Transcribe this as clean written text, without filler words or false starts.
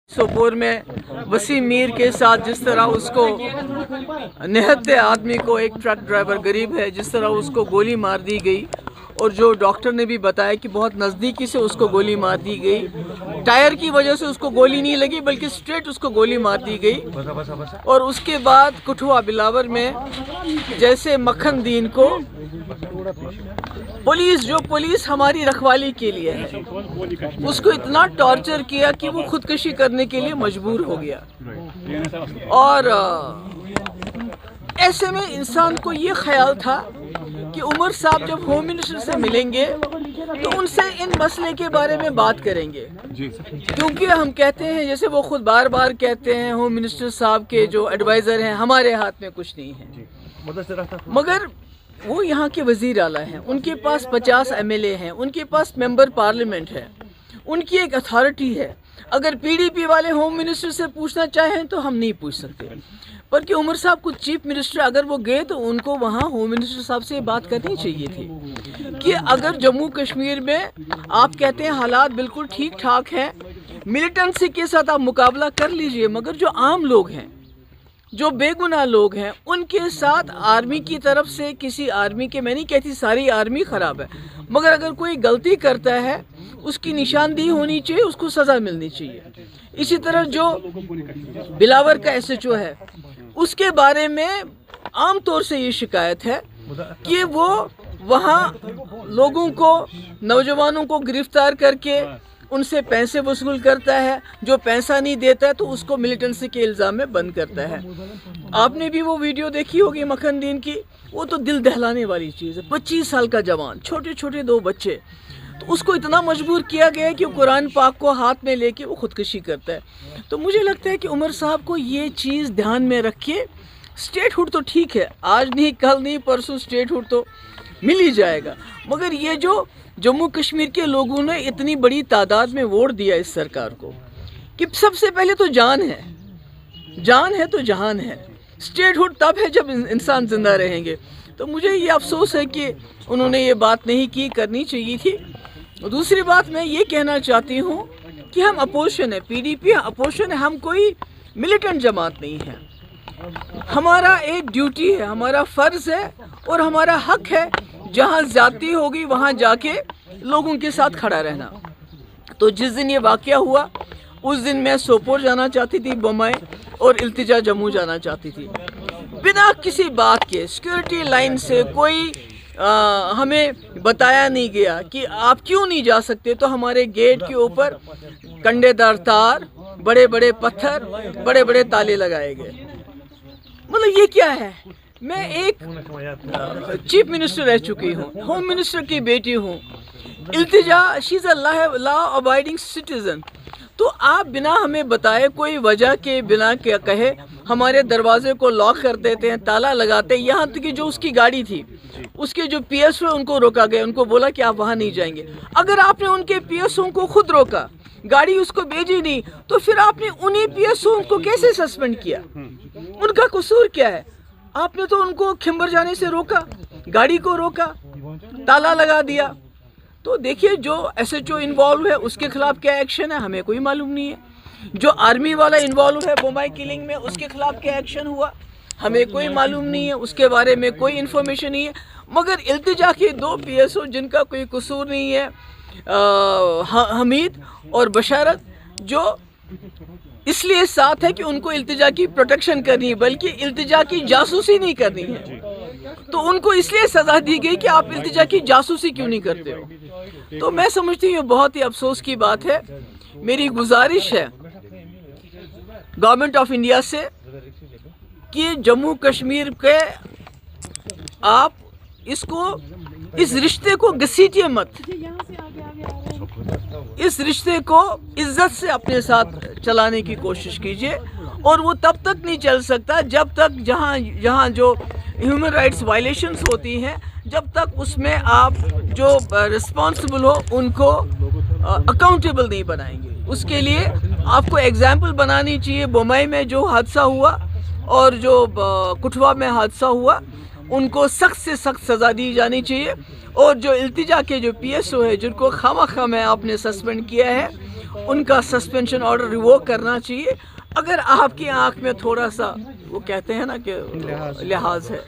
सोपोर में वसीम मीर के साथ जिस तरह उसको निहत्ते आदमी को, एक ट्रक ड्राइवर गरीब है, जिस तरह उसको गोली मार दी गई, और जो डॉक्टर ने भी बताया कि बहुत नज़दीकी से उसको गोली मार दी गई। टायर की वजह से उसको गोली नहीं लगी बल्कि स्ट्रेट उसको गोली मार दी गई। और उसके बाद कठुआ बिलावर में जैसे मक्खन दीन को पुलिस हमारी रखवाली के लिए है, उसको इतना टॉर्चर किया कि वो खुदकशी करने के लिए मजबूर हो गया। और ऐसे में इंसान को ये ख्याल था कि उमर साहब जब होम मिनिस्टर से मिलेंगे तो उनसे इन मसले के बारे में बात करेंगे, क्योंकि हम कहते हैं, जैसे वो खुद बार बार कहते हैं, होम मिनिस्टर साहब के जो एडवाइज़र हैं हमारे हाथ में कुछ नहीं है। मगर वो यहाँ के वज़ीर आला हैं, उनके पास 50 MLA हैं, उनके पास मेंबर पार्लियामेंट है, उनकी एक अथॉरिटी है। अगर PDP वाले होम मिनिस्टर से पूछना चाहें तो हम नहीं पूछ सकते, पर कि उमर साहब को चीफ मिनिस्टर अगर वो गए तो उनको वहाँ होम मिनिस्टर साहब से बात करनी चाहिए थी कि अगर जम्मू कश्मीर में आप कहते हैं हालात बिल्कुल ठीक ठाक हैं, मिलिटेंसी के साथ आप मुकाबला कर लीजिए, मगर जो आम लोग हैं, जो बेगुनाह लोग हैं, उनके साथ आर्मी की तरफ से किसी आर्मी के, मैं नहीं कहती सारी आर्मी ख़राब है, मगर अगर कोई गलती करता है उसकी निशानदेही होनी चाहिए, उसको सज़ा मिलनी चाहिए। इसी तरह जो बिलावर का SHO है, उसके बारे में आम तौर से ये शिकायत है कि वो वहाँ लोगों को, नौजवानों को गिरफ्तार करके उनसे पैसे वसूल करता है, जो पैसा नहीं देता है तो उसको मिलिटेंसी के इल्ज़ाम में बंद करता है। आपने भी वो वीडियो देखी होगी मक्खन दीन की, वो तो दिल दहलाने वाली चीज़ है। 25 साल का जवान, छोटे छोटे 2 बच्चे, तो उसको इतना मजबूर किया गया है कि कुरान पाक को हाथ में लेके वो खुदकशी करता है। तो मुझे लगता है कि उमर साहब को ये चीज़ ध्यान में रखिए। स्टेट हुड तो ठीक है, आज नहीं कल नहीं परसों स्टेट हुड तो मिल ही जाएगा, मगर ये जो जम्मू कश्मीर के लोगों ने इतनी बड़ी तादाद में वोट दिया इस सरकार को, कि सबसे पहले तो जान है तो जहान है। स्टेट हुड तब है जब इंसान जिंदा रहेंगे। तो मुझे ये अफसोस है कि उन्होंने ये बात नहीं की, करनी चाहिए थी। दूसरी बात मैं ये कहना चाहती हूँ कि हम अपोजिशन है, PDP अपोजिशन है, हम कोई मिलिटेंट जमात नहीं है। हमारा एक ड्यूटी है, हमारा फ़र्ज़ है और हमारा हक है, जहाँ ज़्यादती होगी वहाँ जाके लोगों के साथ खड़ा रहना। तो जिस दिन ये वाक़या हुआ उस दिन मैं सोपोर जाना चाहती थी, बम्बई, और इल्तिजा जम्मू जाना चाहती थी। बिना किसी बात के सिक्योरिटी लाइन से कोई हमें बताया नहीं गया कि आप क्यों नहीं जा सकते। तो हमारे गेट के ऊपर कंडेदार तार, बड़े बड़े पत्थर, बड़े बड़े ताले लगाए गए। मतलब ये क्या है? मैं एक चीफ मिनिस्टर रह चुकी हूँ, होम मिनिस्टर की बेटी हूँ। Iltija, she is a law abiding citizen. तो आप बिना हमें बताए, कोई वजह के बिना क्या कहे, हमारे दरवाजे को लॉक कर देते हैं, ताला लगाते हैं। यहाँ तक कि जो उसकी गाड़ी थी, उसके जो PSO उनको रोका गया, उनको बोला कि आप वहाँ नहीं जाएंगे। अगर आपने उनके PSO को खुद रोका, गाड़ी उसको भेजी नहीं, तो फिर आपने उन्हीं PSO को कैसे सस्पेंड किया? उनका कसूर क्या है? आपने तो उनको खिंबर जाने से रोका, गाड़ी को रोका, ताला लगा दिया। तो देखिए, जो SHO इन्वॉल्व है उसके खिलाफ क्या एक्शन है हमें कोई मालूम नहीं है। जो आर्मी वाला इन्वॉल्व है बम्बई किलिंग में, उसके खिलाफ क्या एक्शन हुआ हमें कोई मालूम नहीं है, उसके बारे में कोई इन्फॉर्मेशन नहीं है। मगर इल्तिजा के 2 PSO जिनका कोई कसूर नहीं है, हमीद और बशारत, जो इसलिए साथ है कि उनको इल्तिजा की प्रोटेक्शन करनी है, बल्कि इल्तिजा की जासूसी नहीं करनी है, तो उनको इसलिए सज़ा दी गई कि आप इल्तिजा की जासूसी क्यों नहीं करते हो। तो मैं समझती हूँ बहुत ही अफसोस की बात है। मेरी गुजारिश है गवर्नमेंट ऑफ इंडिया से कि जम्मू कश्मीर के आप इस रिश्ते को घसीटिए मत, इस रिश्ते को इज्जत से अपने साथ चलाने की कोशिश कीजिए। और वो तब तक नहीं चल सकता जब तक जहाँ जो ह्यूमन राइट्स वायलेशंस होती हैं, जब तक उसमें आप जो रिस्पॉन्सिबल हो उनको अकाउंटेबल नहीं बनाएंगे। उसके लिए आपको एग्जाम्पल बनानी चाहिए। बम्बई में जो हादसा हुआ और जो कठुआ में हादसा हुआ, उनको सख्त से सख्त सज़ा दी जानी चाहिए। और जो इल्तिजा के जो PSO है, जिनको खामा में आपने सस्पेंड किया है, ان کا سسپینشن آرڈر ریووک کرنا چاہیے اگر آپ کی آنکھ میں تھوڑا سا وہ کہتے ہیں نا کہ لحاظ ہے.